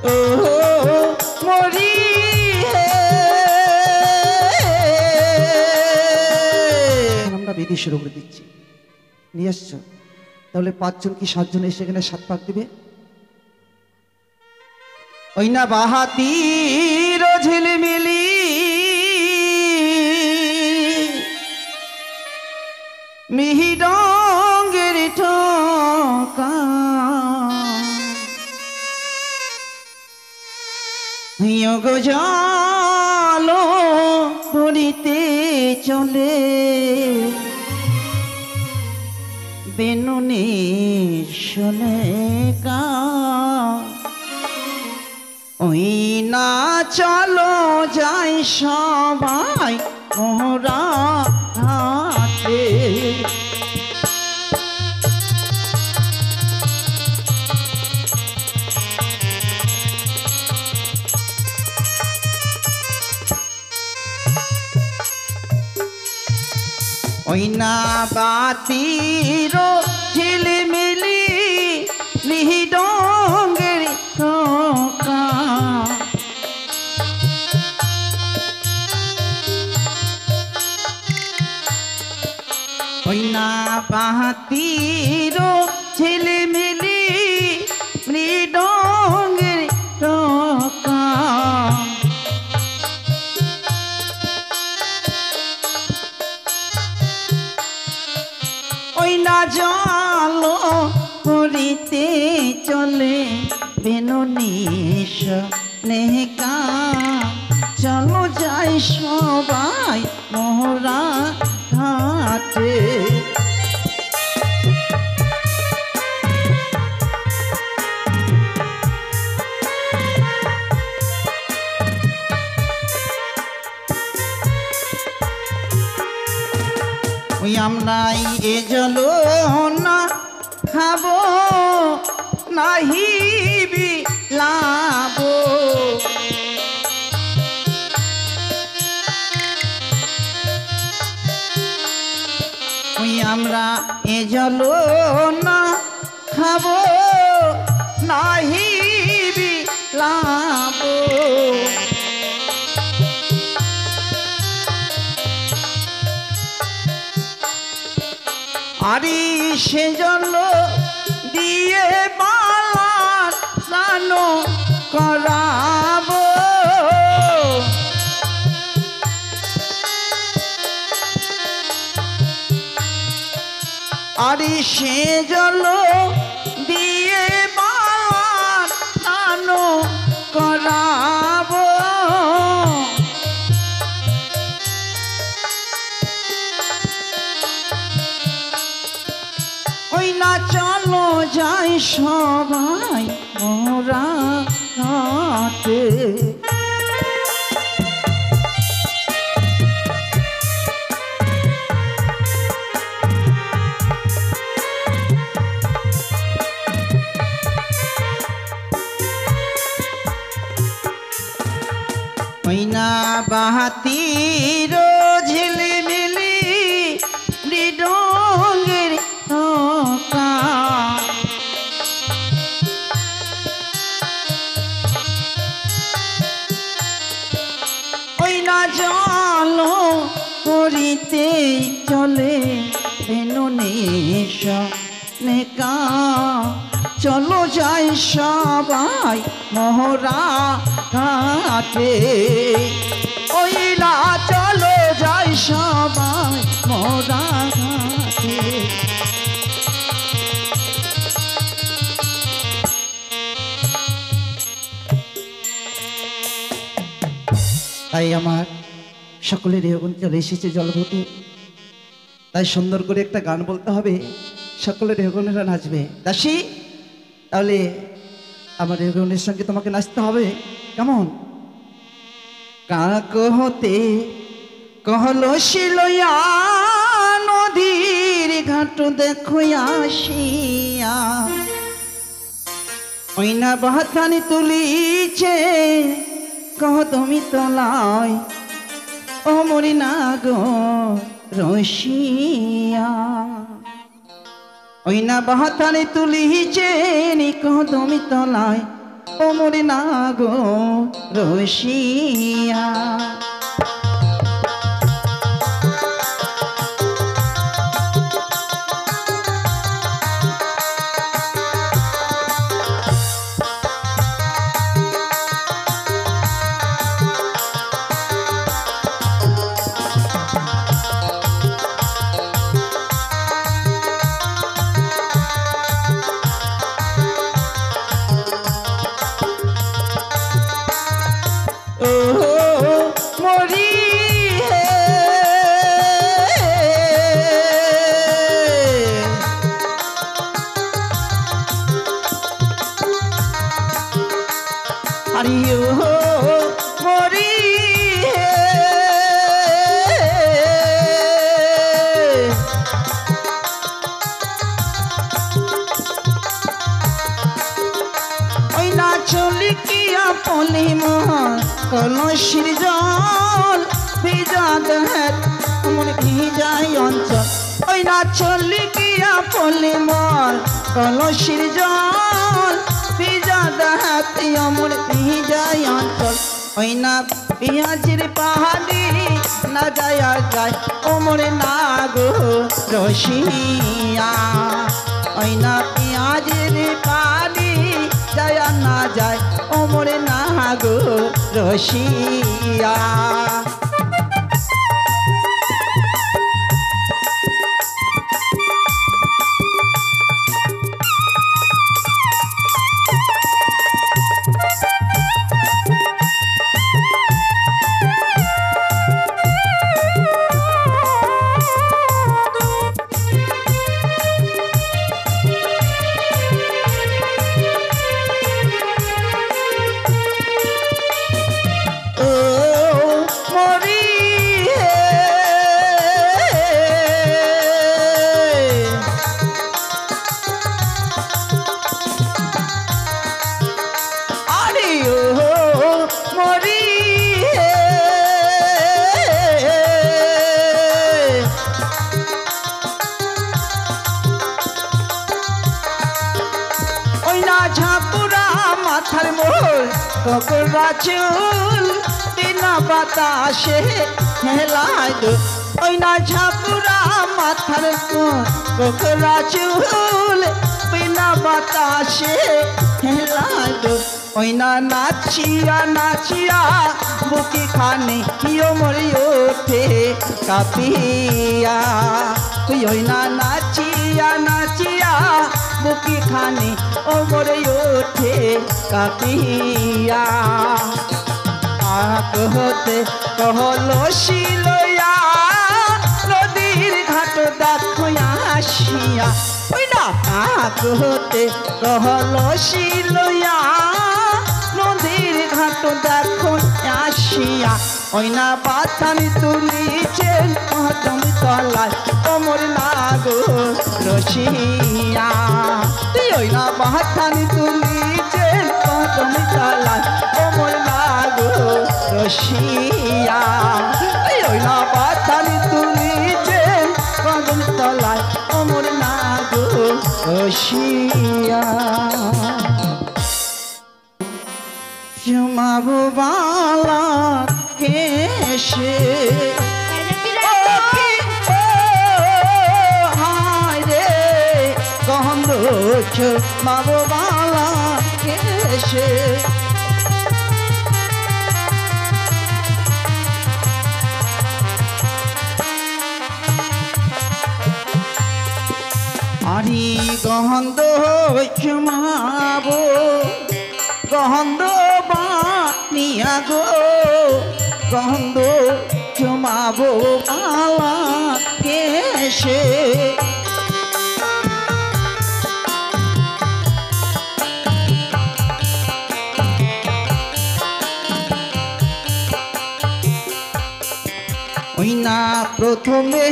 ও মরি হে। আমরা বিদেশের উপরে দিচ্ছি নিয়ে আসছো, তাহলে 5 জন কি 7 জন এসে এখানে 7 পাক দিবে। ওই না বাহাতির ঝিলমিলি মিহি ডঙ্গের ঠোকা গো জালো পড়িতে চলে বেনুনি শোনে কা। ওই না চলো যাই সবাই মোরা হাতে। ওই না বাতির ঝিলমিলি মিহি ডঙ্গের ঠোকা ওই না বাতির ঝিলমিলি মিহি ডঙ্গের ঠোকা। ওই না জালো পড়িতে চলে বেনুনি শোনে কা। চলো যাই সবাই মোরা ঘাটে। ওই আমরাই এ জলো না খাবো নাহি বিলাবো। ওই আমরা এ জলো না খাবো নাহি বিলাবো। আরে সে জল দিয়ে বালার স্নান করাবো। আরে সে জল দিয়ে বালার স্নান করাবো। ওই না চলো যাই সবাই মোরা ঘাটে। ওই না বাহাতির ঝিলমিলি ডঙ্গের ঠোকা ওই না জালো পড়িতে চলে বেনুনি শোনে কা। চলো যাই সবাই মোরা ঘাটে। ওই না চলো যাই সবাই মোরা ঘাটে। তাই আমার সকলের এরকম চলে এসেছে জলপথে, তাই সুন্দর করে একটা গান বলতে হবে, সকলের রেহগনেরা নাচবে। দাসী, তাহলে আমার রেহগনের সঙ্গে তোমাকে নাচতে হবে। কেমন? কাক হতে কহলসি লইয়া নদীর ঘাট দেখো আসিয়া। ওই না বাহাতানি তুলিছে কহ তুমি তলায় ও মরি না গো রসিয়া। ওই না বাহাতানি তুলিছে কহ তুমি তলায় ওমরে না গো রসিয়া কলসির জল ভিজা দেহের মন ভিজাই অঞ্চল ওই না চলি কিয়া পলি মর কলসির জল ভিজা দেহের মন ভিজাই অঞ্চল ওই না পেঁয়াজের পাহাড়ি না যায় যায় ওমর না গো রসিয়া ওই না পেঁয়াজের পাহাড়ি যায় না যায় ওমর না গো রসিয়া মাথার মোর ককরা চুল বিনা বাতাসে হেলায় দো ওই না ঝাপুরা মাথার মোর ককরা চুল বিনা বাতাসে হেলায় দো ওই না নাচিয়া নাচিয়া বুকে খানে কিও মরি ওঠে কাপিয়া তুই ওই না নাচিয়া নাচিয়া বুকে খানে ও মরে ওঠে কাপিয়া আক হতে কহলো শিলয়া নদীর ঘাট দেখো আসিয়া ওই না আক হতে কহলো শিলয়া নদীর ঘাট দেখো আসিয়া ওই না পাথানি তুলিছেন কদম তলায় ওমর না গো রসিয়া তুই ওই না পাথানি তুলিছেন কদম তলায় ওমর না গো রসিয়া তুই ওই না পাথানি তুলিছেন কদম তলায় ওমর না গো রসিয়া জমাবো বালা কেশে হায় রে গন্ধ জমাবো বালা কেশে আরি গন্ধ জমাবো গন্ধ বানিয়া গো গন্ধ জমাবো বালা কেশে ওই না প্রথমে